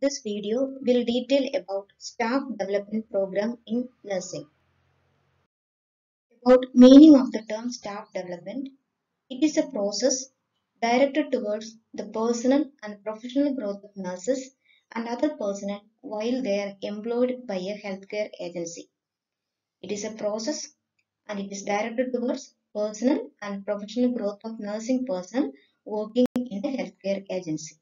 This video will detail about staff development program in nursing. About meaning of the term staff development, it is a process directed towards the personal and professional growth of nurses and other personnel while they are employed by a healthcare agency. It is a process and it is directed towards personal and professional growth of nursing personnel working in a healthcare agency.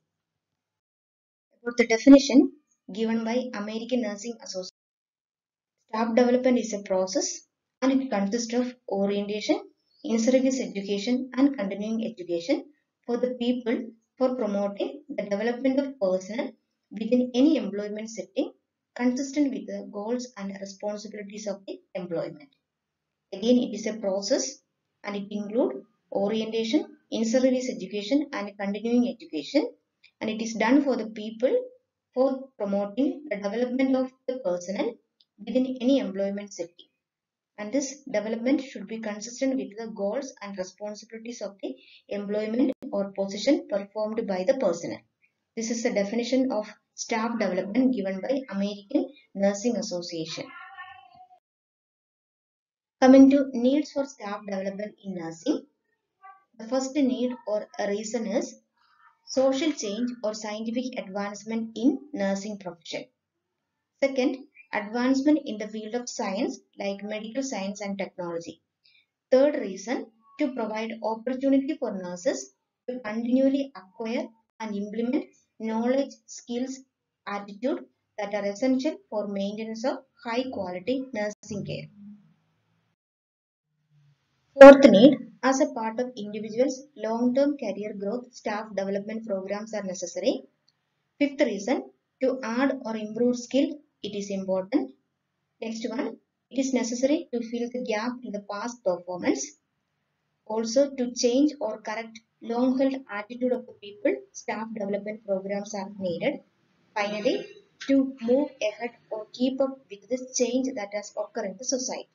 About the definition given by American Nursing Association. Staff development is a process and it consists of orientation, in-service education and continuing education for the people for promoting the development of personnel within any employment setting consistent with the goals and responsibilities of the employment. Again, it is a process and it includes orientation, in-service education and continuing education, and it is done for the people for promoting the development of the personnel within any employment setting. And this development should be consistent with the goals and responsibilities of the employment or position performed by the personnel. This is the definition of staff development given by American Nursing Association. Coming to needs for staff development in nursing, the first need or a reason is social change or scientific advancement in nursing profession. Second, advancement in the field of science like medical science and technology. Third reason, to provide opportunity for nurses to continually acquire and implement knowledge, skills, attitude that are essential for maintenance of high quality nursing care. Fourth need, as a part of individuals' long-term career growth, staff development programs are necessary. Fifth reason, to add or improve skill, it is important. Next one, it is necessary to fill the gap in the past performance. Also, to change or correct long-held attitude of the people, staff development programs are needed. Finally, to move ahead or keep up with this change that has occurred in the society.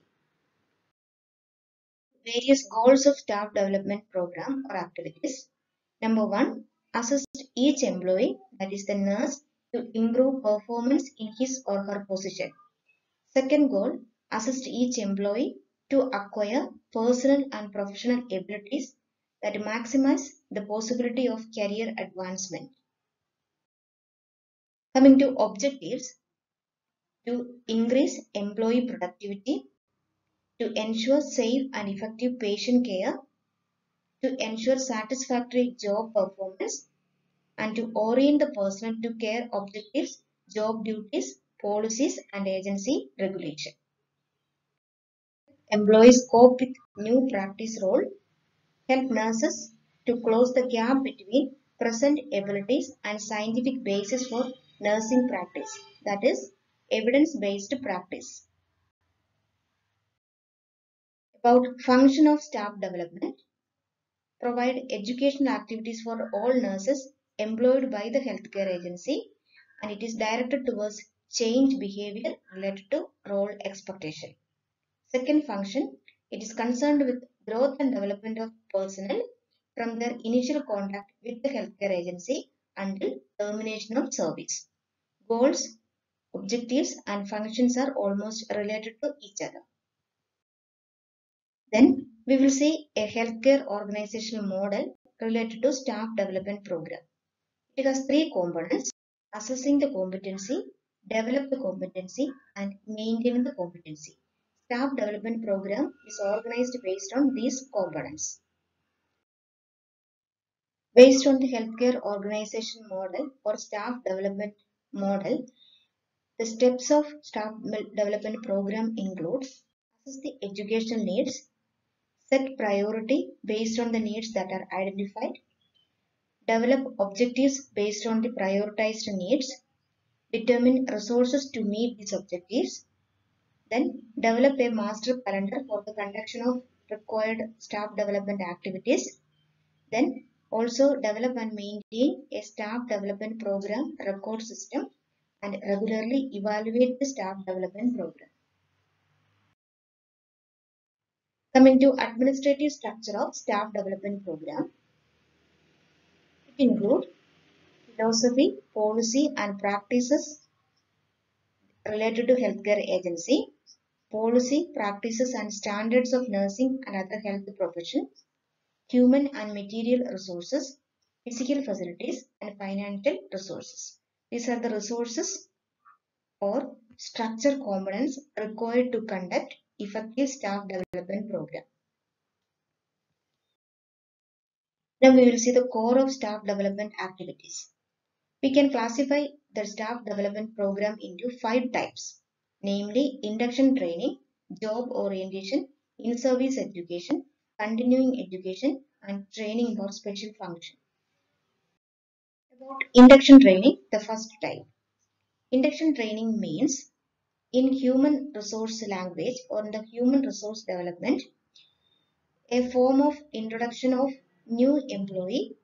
Various goals of staff development program or activities. Number one, assist each employee, that is the nurse, to improve performance in his or her position. Second goal, assist each employee to acquire personal and professional abilities that maximize the possibility of career advancement. Coming to objectives, to increase employee productivity, to ensure safe and effective patient care, to ensure satisfactory job performance, and to orient the personnel to care objectives, job duties, policies, and agency regulation. Employees cope with new practice role, help nurses to close the gap between present abilities and scientific basis for nursing practice, that is, evidence-based practice. About function of staff development, provide educational activities for all nurses employed by the healthcare agency, and it is directed towards change behavior related to role expectation. Second function, it is concerned with growth and development of personnel from their initial contact with the healthcare agency until termination of service. Goals, objectives and functions are almost related to each other. Then we will see a healthcare organizational model related to staff development program. It has three components: assessing the competency, develop the competency, and maintain the competency. Staff development program is organized based on these components. Based on the healthcare organization model or staff development model, the steps of staff development program include assess the educational needs, set priority based on the needs that are identified, develop objectives based on the prioritized needs, determine resources to meet these objectives, then develop a master calendar for the conduction of required staff development activities, then also develop and maintain a staff development program record system and regularly evaluate the staff development program. Coming to administrative structure of staff development program, it includes philosophy, policy, and practices related to healthcare agency, policy, practices, and standards of nursing and other health professions, human and material resources, physical facilities, and financial resources. These are the resources or structure components required to conduct effective staff development program. Now we will see the core of staff development activities. We can classify the staff development program into 5 types, namely induction training, job orientation, in-service education, continuing education, and training for special function. About induction training, the first type. Induction training means, in human resource language or in the human resource development, a form of introduction of new employee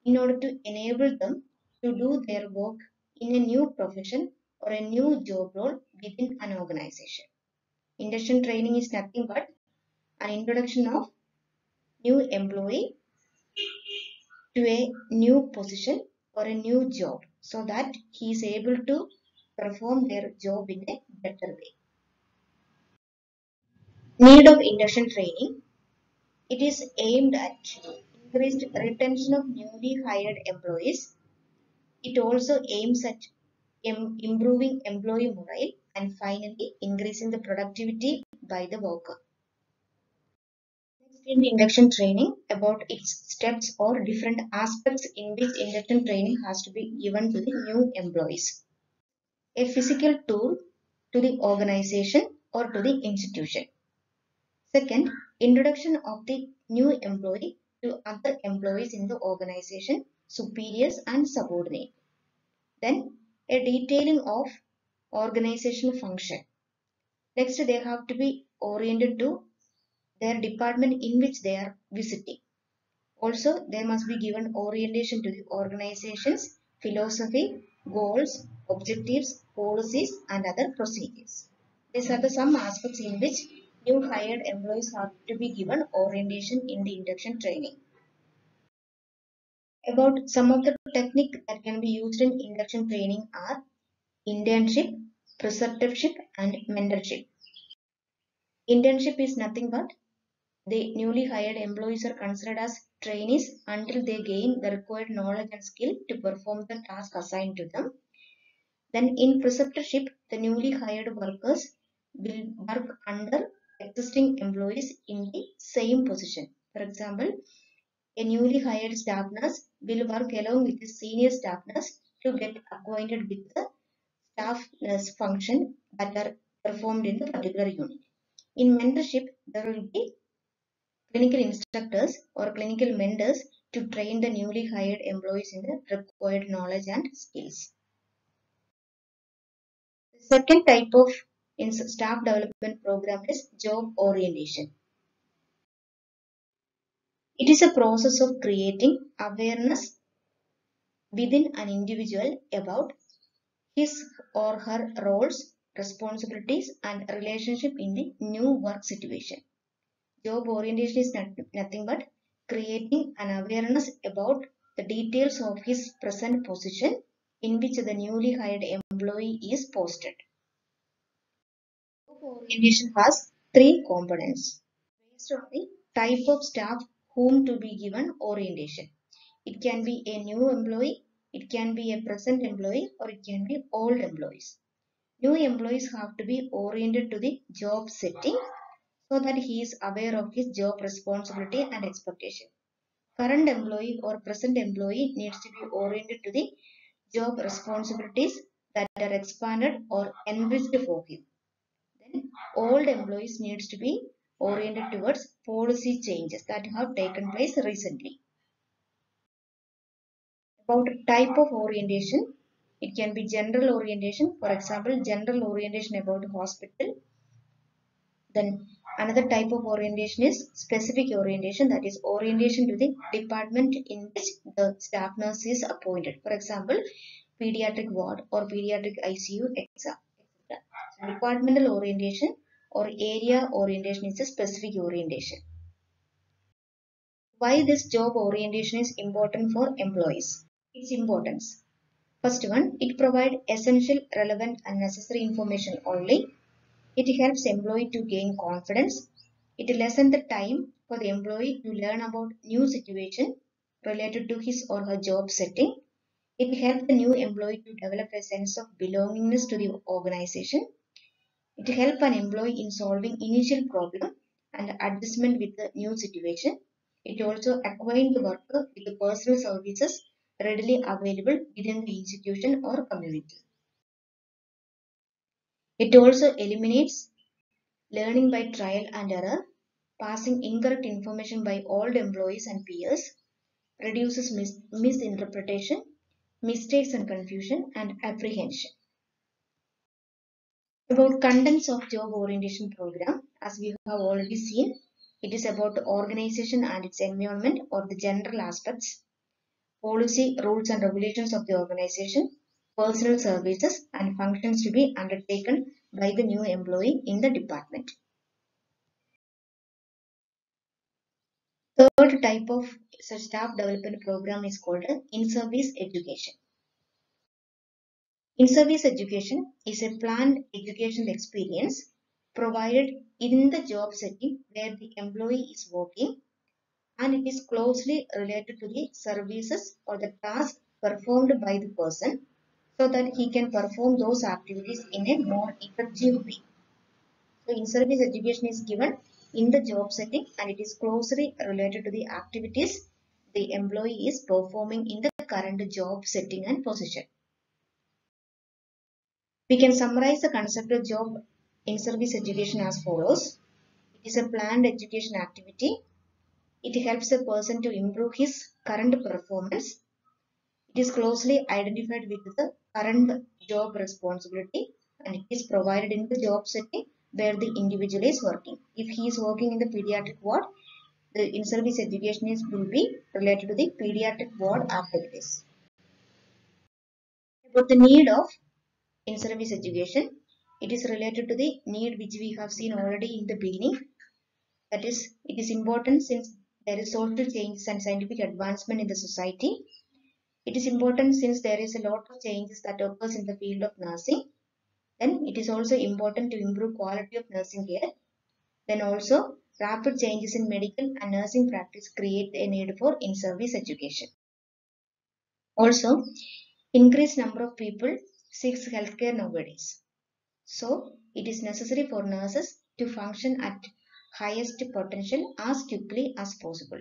in order to enable them to do their work in a new profession or a new job role within an organization. Induction training is nothing but an introduction of new employee to a new position or a new job so that he is able to perform their job in a better way. Need of induction training. It is aimed at increased retention of newly hired employees. It also aims at improving employee morale and finally increasing the productivity by the worker. Next in induction training, about its steps or different aspects in which induction training has to be given to the new employees. A physical tour to the organization or to the institution. Second, introduction of the new employee to other employees in the organization, superiors and subordinates. Then, a detailing of organizational function. Next, they have to be oriented to their department in which they are visiting. Also, they must be given orientation to the organization's philosophy, goals, objectives, policies, and other procedures. These are the some aspects in which new hired employees have to be given orientation in the induction training. About some of the techniques that can be used in induction training are internship, preceptorship, and mentorship. Internship is nothing but the newly hired employees are considered as trainees until they gain the required knowledge and skill to perform the task assigned to them. Then in preceptorship, the newly hired workers will work under existing employees in the same position. For example, a newly hired staff nurse will work along with the senior staff nurse to get acquainted with the staff nurse function that are performed in the particular unit. In mentorship, there will be clinical instructors or clinical mentors to train the newly hired employees in the required knowledge and skills. The second type of staff development program is job orientation. It is a process of creating awareness within an individual about his or her roles, responsibilities, and relationship in the new work situation. Job orientation is nothing but creating an awareness about the details of his present position in which the newly hired employee is posted. Job orientation has 3 components based on the type of staff whom to be given orientation. It can be a new employee, it can be a present employee, or it can be old employees. New employees have to be oriented to the job setting so that he is aware of his job responsibility and expectation. Current employee or present employee needs to be oriented to the job responsibilities that are expanded or enriched for him. Then old employees needs to be oriented towards policy changes that have taken place recently. About type of orientation, it can be general orientation, for example, general orientation about hospital. Then another type of orientation is specific orientation, that is orientation to the department in which the staff nurse is appointed. For example, pediatric ward or pediatric ICU, etc. So departmental orientation or area orientation is a specific orientation. Why this job orientation is important for employees? Its importance. First one, it provides essential, relevant and necessary information only. It helps employee to gain confidence. It lessens the time for the employee to learn about new situation related to his or her job setting. It helps the new employee to develop a sense of belongingness to the organization. It helps an employee in solving initial problem and adjustment with the new situation. It also acquaints the worker with the personal services readily available within the institution or community. It also eliminates learning by trial and error, passing incorrect information by old employees and peers, reduces misinterpretation, mistakes and confusion, and apprehension. About contents of job orientation program, as we have already seen, it is about the organization and its environment or the general aspects, policy, rules and regulations of the organization, personal services and functions to be undertaken by the new employee in the department. Third type of such staff development program is called in-service education. In-service education is a planned educational experience provided in the job setting where the employee is working, and it is closely related to the services or the task performed by the person so that he can perform those activities in a more effective way. So in-service education is given in the job setting and it is closely related to the activities the employee is performing in the current job setting and position. We can summarize the concept of job in-service education as follows. It is a planned education activity. It helps a person to improve his current performance. It is closely identified with the current job responsibility and it is provided in the job setting where the individual is working. If he is working in the pediatric ward, the in-service education will be related to the pediatric ward activities. About the need of in-service education, it is related to the need which we have seen already in the beginning. That is, it is important since there is social changes and scientific advancement in the society. It is important since there is a lot of changes that occurs in the field of nursing. Then it is also important to improve quality of nursing care. Then also rapid changes in medical and nursing practice create a need for in-service education. Also, increased number of people seeks healthcare nowadays. So, it is necessary for nurses to function at highest potential as quickly as possible.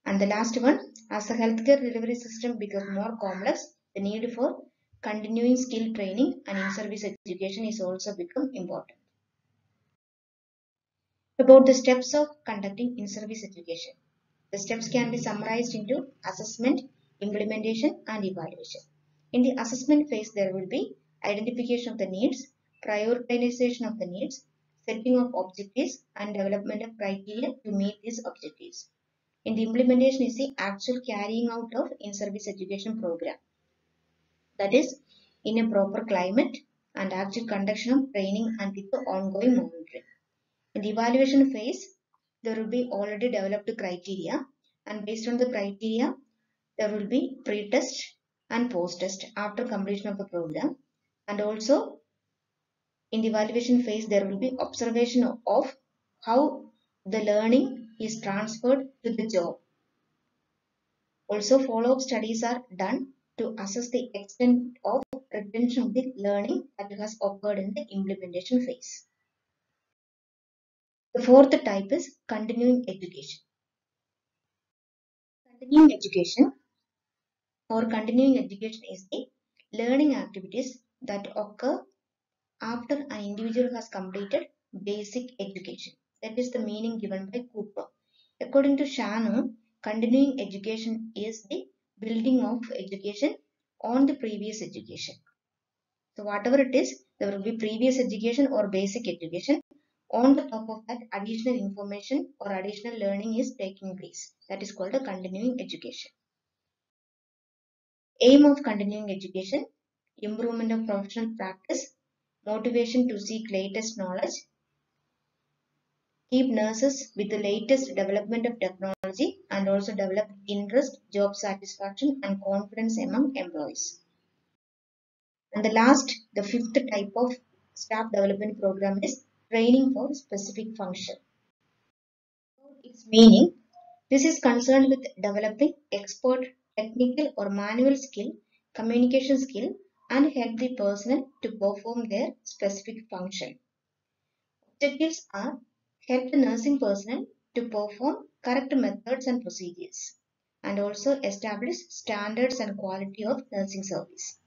And the last one, as the healthcare delivery system becomes more complex, the need for continuing skill training and in-service education is also become important. About the steps of conducting in-service education. The steps can be summarized into assessment, implementation and evaluation. In the assessment phase, there will be identification of the needs, prioritization of the needs, setting of objectives and development of criteria to meet these objectives. In the implementation is the actual carrying out of in-service education program. That is, in a proper climate and actual conduction of training and with the ongoing monitoring. In the evaluation phase, there will be already developed criteria and based on the criteria, there will be pre-test and post-test after completion of the program. And also in the evaluation phase, there will be observation of how the learning is transferred to the job. Also, follow-up studies are done to assess the extent of retention of the learning that has occurred in the implementation phase. The fourth type is continuing education. Continuing education is the learning activities that occur after an individual has completed basic education. That is the meaning given by Cooper. According to Shannon, continuing education is the building of education on the previous education. So whatever it is, there will be previous education or basic education. On the top of that, additional information or additional learning is taking place. That is called a continuing education. Aim of continuing education, improvement of professional practice, motivation to seek latest knowledge, keep nurses with the latest development of technology technology and also develop interest, job satisfaction, and confidence among employees. And the fifth type of staff development program is training for specific function. Its meaning, this is concerned with developing expert technical or manual skill, communication skill, and help the personnel to perform their specific function. Objectives are help the nursing personnel to perform correct methods and procedures, and also establish standards and quality of nursing service.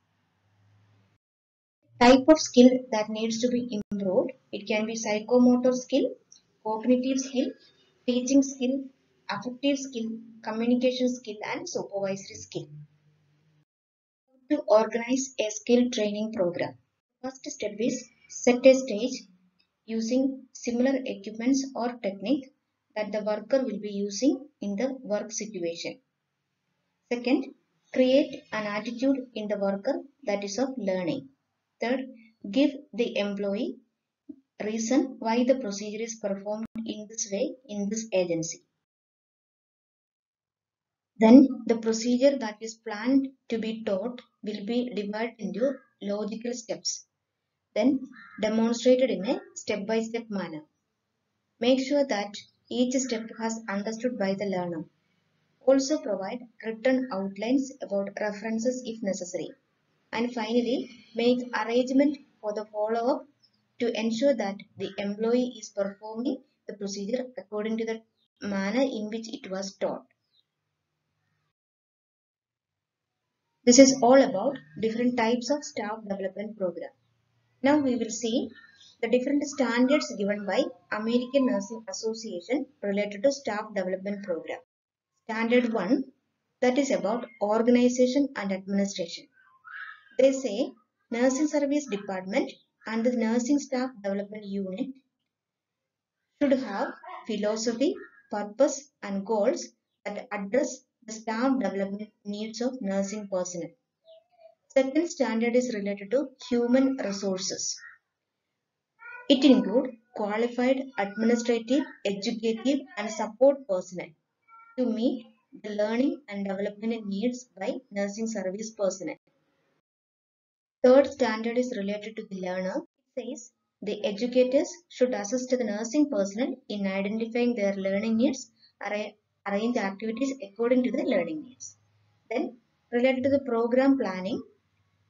Type of skill that needs to be improved. It can be psychomotor skill, cognitive skill, teaching skill, affective skill, communication skill, and supervisory skill. To organize a skill training program. First step is set a stage using similar equipments or technique that the worker will be using in the work situation. Second, create an attitude in the worker that is of learning. Third, give the employee reason why the procedure is performed in this way in this agency. Then the procedure that is planned to be taught will be divided into logical steps, then demonstrated in a step-by-step manner. Make sure that each step has understood by the learner. Also provide written outlines about references if necessary. And finally, make arrangement for the follow-up to ensure that the employee is performing the procedure according to the manner in which it was taught. This is all about different types of staff development program. Now we will see the different standards given by American Nursing Association related to staff development program. Standard 1, that is about organization and administration. They say nursing service department and the nursing staff development unit should have philosophy, purpose and goals that address the staff development needs of nursing personnel. Second standard is related to human resources. It includes qualified administrative, educative and support personnel to meet the learning and development needs by nursing service personnel. Third standard is related to the learner. It says the educators should assist the nursing personnel in identifying their learning needs, arrange activities according to the learning needs. Then related to the program planning,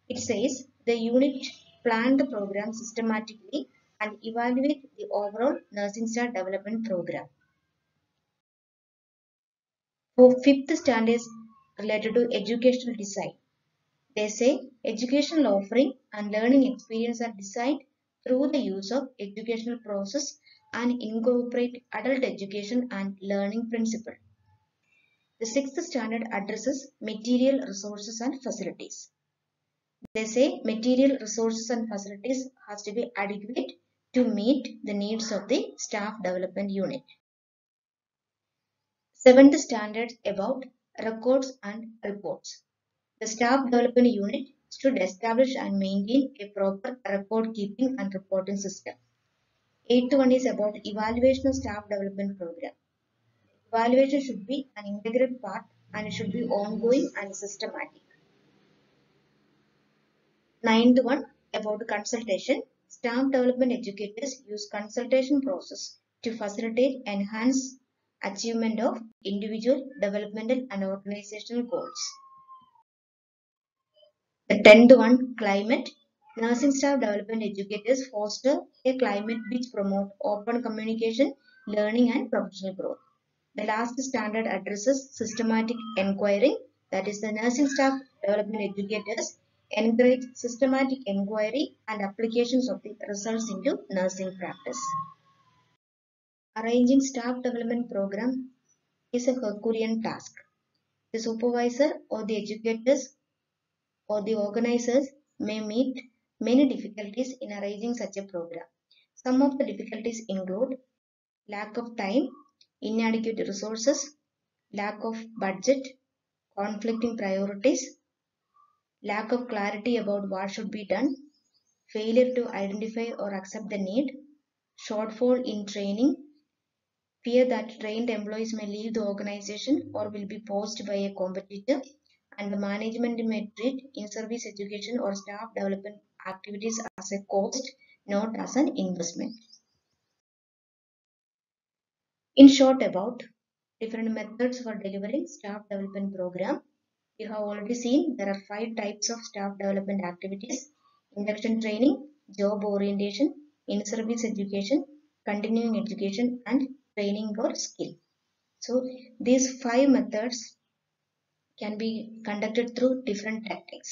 it says the unit plan the program systematically and evaluate the overall nursing staff development program. For fifth standard is related to educational design. They say educational offering and learning experience are designed through the use of educational process and incorporate adult education and learning principle. The sixth standard addresses material resources and facilities. They say material resources and facilities has to be adequate to meet the needs of the staff development unit. Seventh standard about records and reports. The staff development unit should establish and maintain a proper record keeping and reporting system. Eighth one is about evaluation of staff development program. Evaluation should be an integral part and it should be ongoing and systematic. Ninth one about consultation. Staff development educators use consultation process to facilitate enhance achievement of individual developmental and organizational goals. The 10th one, climate. Nursing staff development educators foster a climate which promote open communication, learning and professional growth. The last standard addresses systematic inquiry. That is the nursing staff development educators encourage systematic inquiry and applications of the results into nursing practice. Arranging staff development program is a Herculean task. The supervisor or the educators or the organizers may meet many difficulties in arranging such a program. Some of the difficulties include lack of time, inadequate resources, lack of budget, conflicting priorities, lack of clarity about what should be done, failure to identify or accept the need, shortfall in training, fear that trained employees may leave the organization or will be poached by a competitor, and the management may treat in-service education or staff development activities as a cost, not as an investment. In short, about different methods for delivering staff development program, we have already seen there are 5 types of staff development activities: induction training, job orientation, in-service education, continuing education, and training or skill. So these 5 methods can be conducted through different tactics.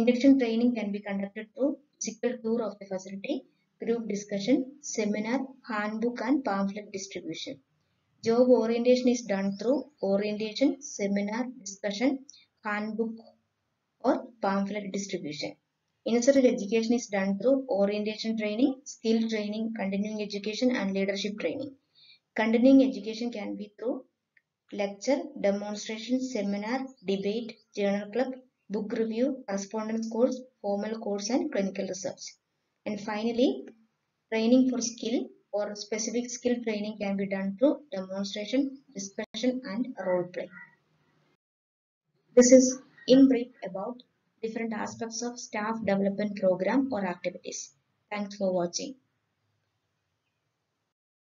Induction training can be conducted through physical tour of the facility, group discussion, seminar, handbook, and pamphlet distribution. Job orientation is done through orientation, seminar, discussion, handbook, or pamphlet distribution. In-service education is done through orientation training, skill training, continuing education, and leadership training. Continuing education can be through lecture, demonstration, seminar, debate, journal club, book review, correspondence course, formal course, and clinical research. And finally, training for skill or specific skill training can be done through demonstration, discussion, and role play. This is in brief about different aspects of staff development program or activities. Thanks for watching.